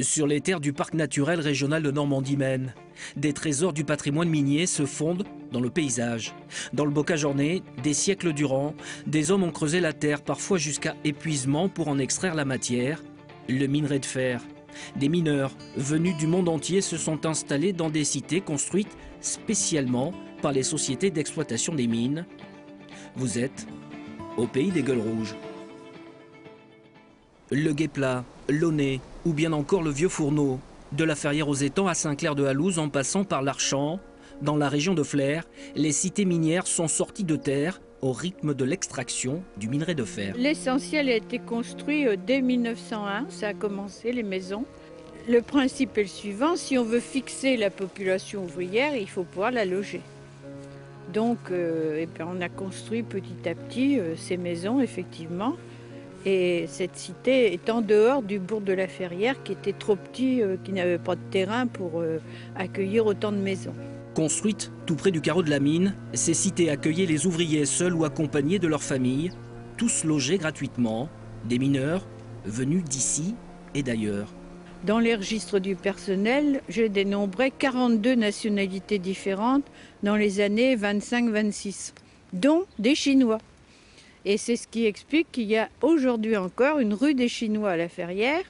Sur les terres du parc naturel régional de Normandie-Maine, des trésors du patrimoine minier se fondent dans le paysage. Dans le Bocage-Ornay, des siècles durant, des hommes ont creusé la terre, parfois jusqu'à épuisement, pour en extraire la matière, le minerai de fer. Des mineurs venus du monde entier se sont installés dans des cités construites spécialement par les sociétés d'exploitation des mines. Vous êtes au pays des Gueules Rouges. Le Guépla, l'Aunay ou bien encore le Vieux Fourneau, de la Ferrière aux Étangs à Saint-Clair-de-Halouse en passant par l'Archamp, dans la région de Flers, les cités minières sont sorties de terre au rythme de l'extraction du minerai de fer. L'essentiel a été construit dès 1901, ça a commencé les maisons. Le principe est le suivant, si on veut fixer la population ouvrière, il faut pouvoir la loger. Donc on a construit petit à petit ces maisons, effectivement. Et cette cité est en dehors du bourg de la Ferrière qui était trop petit, qui n'avait pas de terrain pour accueillir autant de maisons. Construites tout près du carreau de la mine, ces cités accueillaient les ouvriers seuls ou accompagnés de leurs familles, tous logés gratuitement, des mineurs venus d'ici et d'ailleurs. Dans les registres du personnel, j'ai dénombré 42 nationalités différentes dans les années 25-26, dont des Chinois. Et c'est ce qui explique qu'il y a aujourd'hui encore une rue des Chinois à la Ferrière,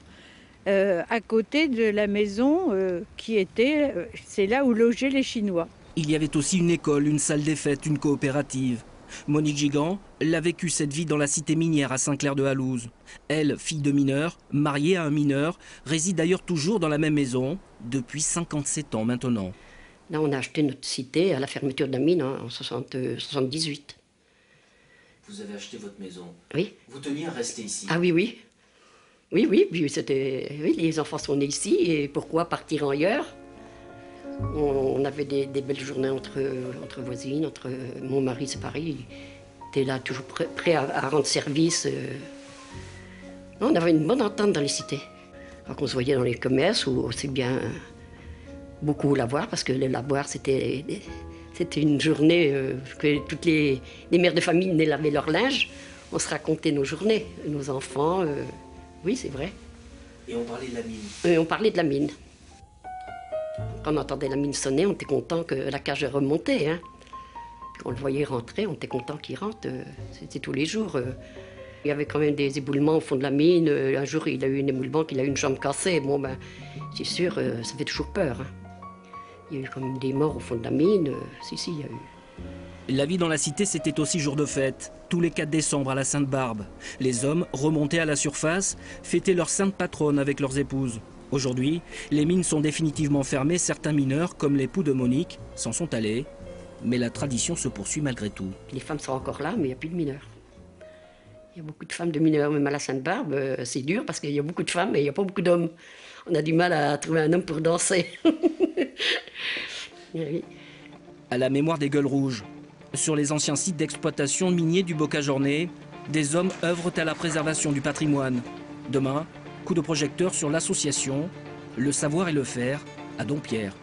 à côté de la maison c'est là où logeaient les Chinois. Il y avait aussi une école, une salle des fêtes, une coopérative. Monique Gigant l'a vécu cette vie dans la cité minière à Saint-Clair-de-Halouse. Elle, fille de mineur, mariée à un mineur, réside d'ailleurs toujours dans la même maison depuis 57 ans maintenant. Là, on a acheté notre cité à la fermeture de la mine en 78. Vous avez acheté votre maison. Oui. Vous teniez à rester ici. Ah oui, oui. Oui, oui, les enfants sont nés ici, et pourquoi partir ailleurs? On avait des belles journées entre voisines, mon mari, c'est pareil, il était là toujours prêt à rendre service. On avait une bonne entente dans les cités. Alors qu'on se voyait dans les commerces, ou aussi bien beaucoup au lavoir, parce que le lavoir, c'était une journée que toutes les mères de famille venaient laver leur linge. On se racontait nos journées, nos enfants. Oui, c'est vrai. Et on parlait de la mine. On parlait de la mine. Quand on entendait la mine sonner, on était content que la cage remontait. Hein. Quand on le voyait rentrer, on était content qu'il rentre. C'était tous les jours. Il y avait quand même des éboulements au fond de la mine. Un jour, il a eu un éboulement, il a eu une jambe cassée. Bon, ben, c'est sûr, ça fait toujours peur. Hein. Il y a eu quand même des morts au fond de la mine. Si, il y a eu. La vie dans la cité, c'était aussi jour de fête. Tous les 4 décembre à la Sainte-Barbe. Les hommes, remontés à la surface, fêtaient leur sainte patronne avec leurs épouses. Aujourd'hui, les mines sont définitivement fermées. Certains mineurs, comme l'époux de Monique, s'en sont allés. Mais la tradition se poursuit malgré tout. Les femmes sont encore là, mais il n'y a plus de mineurs. Il y a beaucoup de femmes de mineurs, même à la Sainte-Barbe. C'est dur parce qu'il y a beaucoup de femmes et il n'y a pas beaucoup d'hommes. On a du mal à trouver un homme pour danser. Oui. À la mémoire des Gueules Rouges, sur les anciens sites d'exploitation minier du Bocage-Ornay, des hommes œuvrent à la préservation du patrimoine. Demain, coup de projecteur sur l'association Le Savoir et le Faire à Dompierre.